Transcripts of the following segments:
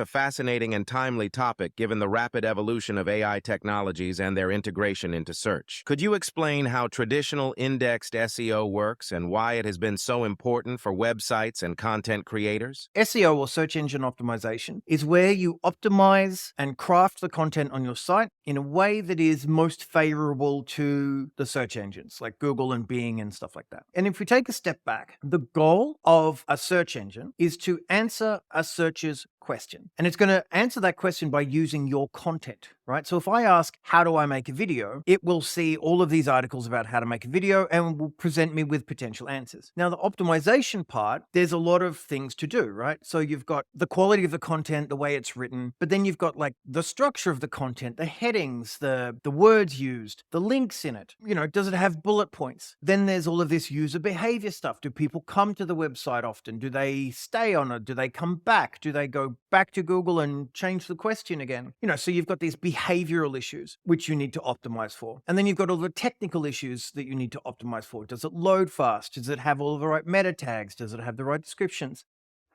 A fascinating and timely topic given the rapid evolution of AI technologies and their integration into search. Could you explain how traditional indexed SEO works and why it has been so important for websites and content creators? SEO, or search engine optimization, is where you optimize and craft the content on your site in a way that is most favorable to the search engines like Google and Bing and stuff like that. And if we take a step back, the goal of a search engine is to answer a searcher's question. And it's going to answer that question by using your content, right? So if I ask, how do I make a video? It will see all of these articles about how to make a video and will present me with potential answers. Now, the optimization part, there's a lot of things to do, right? So you've got the quality of the content, the way it's written, but then you've got like the structure of the content, the headings, the words used, the links in it. Does it have bullet points? Then there's all of this user behavior stuff. Do people come to the website often? Do they stay on it? Do they come back? Do they go back to Google and change the question again? So you've got these behavioral issues, which you need to optimize for. And then you've got all the technical issues that you need to optimize for. Does it load fast? Does it have all of the right meta tags? Does it have the right descriptions?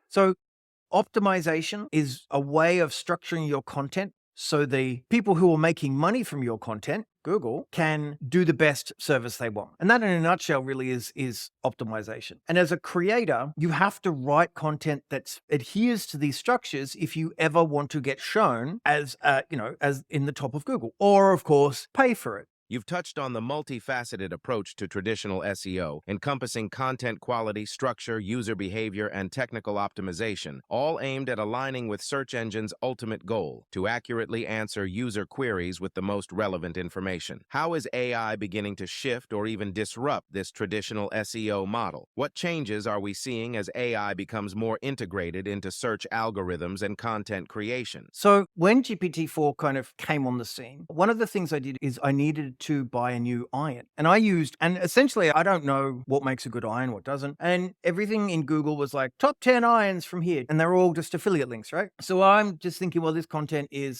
So optimization is a way of structuring your content so the people who are making money from your content, Google, can do the best service they want. And that in a nutshell really is optimization. And as a creator, you have to write content that adheres to these structures if you ever want to get shown as in the top of Google, or of course, pay for it. You've touched on the multifaceted approach to traditional SEO, encompassing content quality, structure, user behavior, and technical optimization, all aimed at aligning with search engines' ultimate goal, to accurately answer user queries with the most relevant information. How is AI beginning to shift or even disrupt this traditional SEO model? What changes are we seeing as AI becomes more integrated into search algorithms and content creation? So when GPT-4 kind of came on the scene, one of the things I did is I needed to buy a new iron. And essentially, I don't know what makes a good iron, what doesn't. And everything in Google was like, top 10 irons from here. And they're all just affiliate links, right? So I'm just thinking, well, this content it's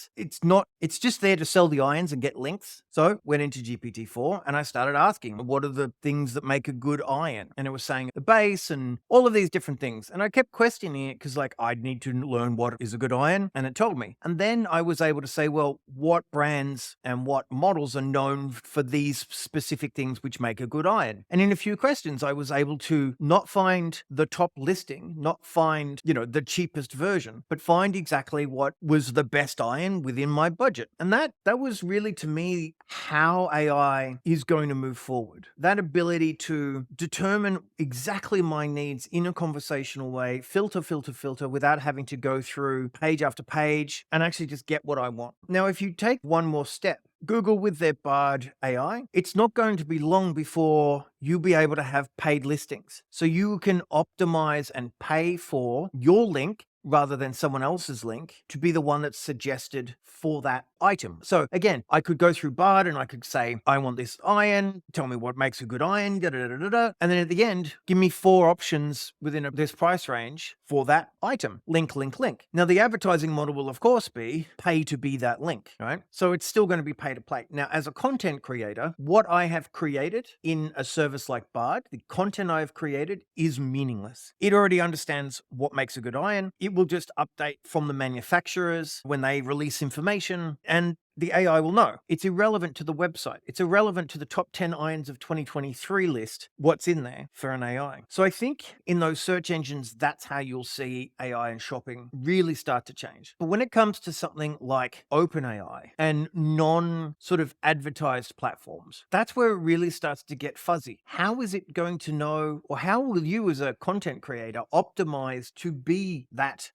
just there to sell the irons and get links. So went into GPT-4 and I started asking, what are the things that make a good iron? And it was saying the base and all of these different things. And I kept questioning it because I'd need to learn what is a good iron. And it told me. And then I was able to say, well, what brands and what models are known for these specific things which make a good iron. And in a few questions, I was able to not find the top listing, not find, the cheapest version, but find exactly what was the best iron within my budget. And that was really, to me, how AI is going to move forward. That ability to determine exactly my needs in a conversational way, filter without having to go through page after page and actually just get what I want. Now, if you take one more step, Google with their Bard AI, it's not going to be long before you'll be able to have paid listings. So you can optimize and pay for your link rather than someone else's link to be the one that's suggested for that item. So again, I could go through Bard and I could say, I want this iron, tell me what makes a good iron, and then at the end, give me 4 options within this price range for that item. Link. Now the advertising model will of course be pay to be that link, right? So it's still going to be pay to play. Now, as a content creator, what I have created in a service like Bard, the content I have created is meaningless. It already understands what makes a good iron. It will just update from the manufacturers when they release information, and the AI will know. It's irrelevant to the website. It's irrelevant to the top 10 irons of 2023 list, what's in there for an AI. So I think in those search engines, that's how you'll see AI and shopping really start to change. But when it comes to something like OpenAI and non-sort of advertised platforms, that's where it really starts to get fuzzy. How is it going to know, or how will you as a content creator optimize to be that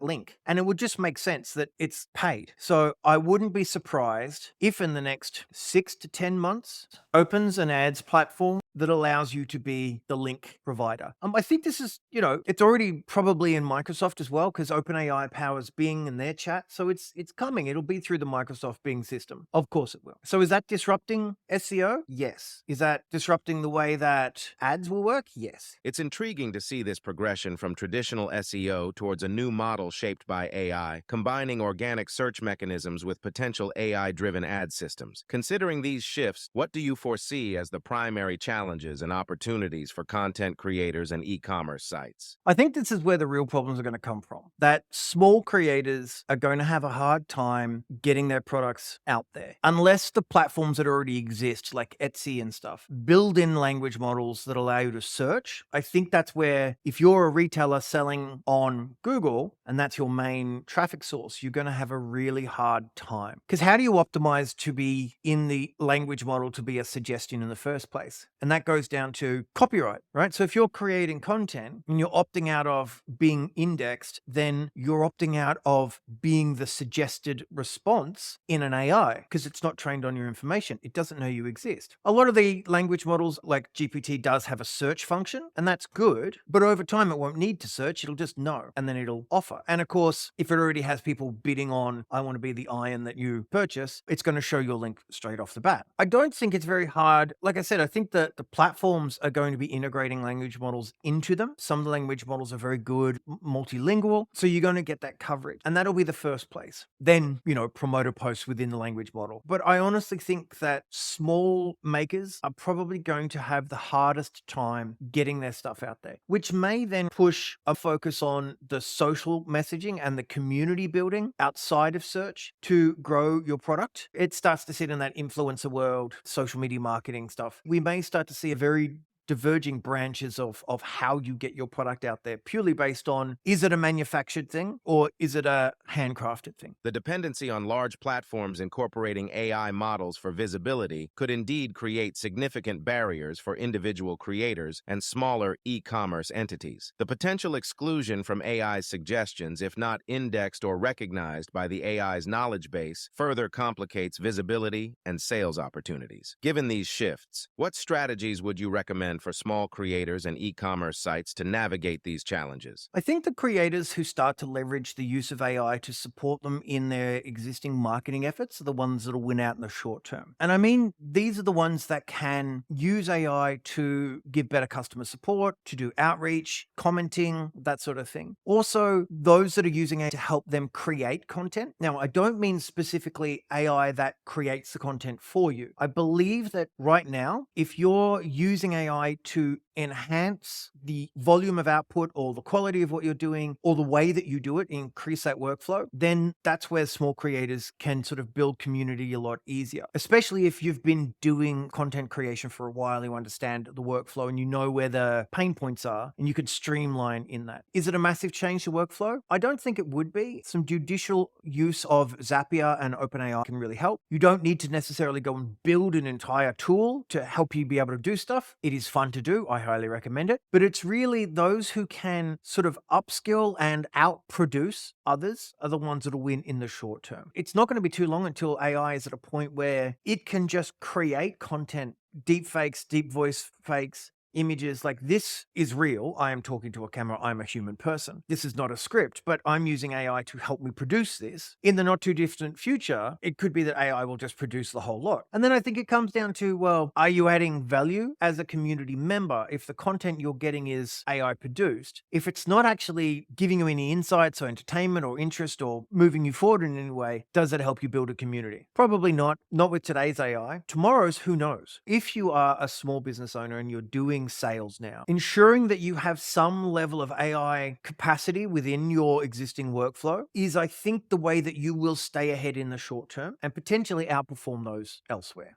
link? And it would just make sense that it's paid. So I wouldn't be surprised if in the next 6 to 10 months opens an ads platform that allows you to be the link provider. I think this is, it's already probably in Microsoft as well, because OpenAI powers Bing and their chat. So it's coming. It'll be through the Microsoft Bing system. Of course it will. So is that disrupting SEO? Yes. Is that disrupting the way that ads will work? Yes. It's intriguing to see this progression from traditional SEO towards a new model shaped by AI, combining organic search mechanisms with potential AI-driven ad systems. Considering these shifts, what do you foresee as the primary challenge challenges and opportunities for content creators and e-commerce sites? I think this is where the real problems are going to come from. That small creators are going to have a hard time getting their products out there unless the platforms that already exist, like Etsy and stuff, build in language models that allow you to search. I think that's where, if you're a retailer selling on Google and that's your main traffic source, you're going to have a really hard time. Because how do you optimize to be in the language model to be a suggestion in the first place? And that goes down to copyright, right? So if you're creating content and you're opting out of being indexed, then you're opting out of being the suggested response in an AI because it's not trained on your information. It doesn't know you exist. A lot of the language models like GPT does have a search function, and that's good, but over time it won't need to search. It'll just know, and then it'll offer. And of course, if it already has people bidding on, I want to be the iron that you purchase, it's going to show your link straight off the bat. I don't think it's very hard. Like I said, I think that the platforms are going to be integrating language models into them. Some of the language models are very good, multilingual. So you're going to get that coverage. And that'll be the first place. Then, promoter posts within the language model. But I honestly think that small makers are probably going to have the hardest time getting their stuff out there, which may then push a focus on the social messaging and the community building outside of search to grow your product. It starts to sit in that influencer world, social media marketing stuff. We may start to see a very diverging branches of how you get your product out there purely based on, is it a manufactured thing or is it a handcrafted thing? The dependency on large platforms incorporating AI models for visibility could indeed create significant barriers for individual creators and smaller e-commerce entities. The potential exclusion from AI's suggestions, if not indexed or recognized by the AI's knowledge base, further complicates visibility and sales opportunities. Given these shifts, what strategies would you recommend for small creators and e-commerce sites to navigate these challenges? I think the creators who start to leverage the use of AI to support them in their existing marketing efforts are the ones that'll win out in the short term. And I mean, these are the ones that can use AI to give better customer support, to do outreach, commenting, that sort of thing. Also, those that are using AI to help them create content. Now, I don't mean specifically AI that creates the content for you. I believe that right now, if you're using AI to enhance the volume of output or the quality of what you're doing or the way that you do it, increase that workflow, then that's where small creators can sort of build community a lot easier. Especially if you've been doing content creation for a while, you understand the workflow and you know where the pain points are and you could streamline in that. Is it a massive change to workflow? I don't think it would be. Some judicial use of Zapier and OpenAI can really help. You don't need to necessarily go and build an entire tool to help you be able to do stuff. It is fun to do. I highly recommend it. But it's really those who can sort of upskill and outproduce others are the ones that'll win in the short term. It's not going to be too long until AI is at a point where it can just create content, deep fakes, deep voice fakes, images like this is real. I am talking to a camera. I'm a human person. This is not a script, but I'm using AI to help me produce this. In the not too distant future, it could be that AI will just produce the whole lot. And then I think it comes down to, well, are you adding value as a community member if the content you're getting is AI produced? If it's not actually giving you any insights or entertainment or interest or moving you forward in any way, does it help you build a community? Probably not. Not with today's AI. Tomorrow's, who knows? If you are a small business owner and you're doing sales now, ensuring that you have some level of AI capacity within your existing workflow is, I think, the way that you will stay ahead in the short term and potentially outperform those elsewhere.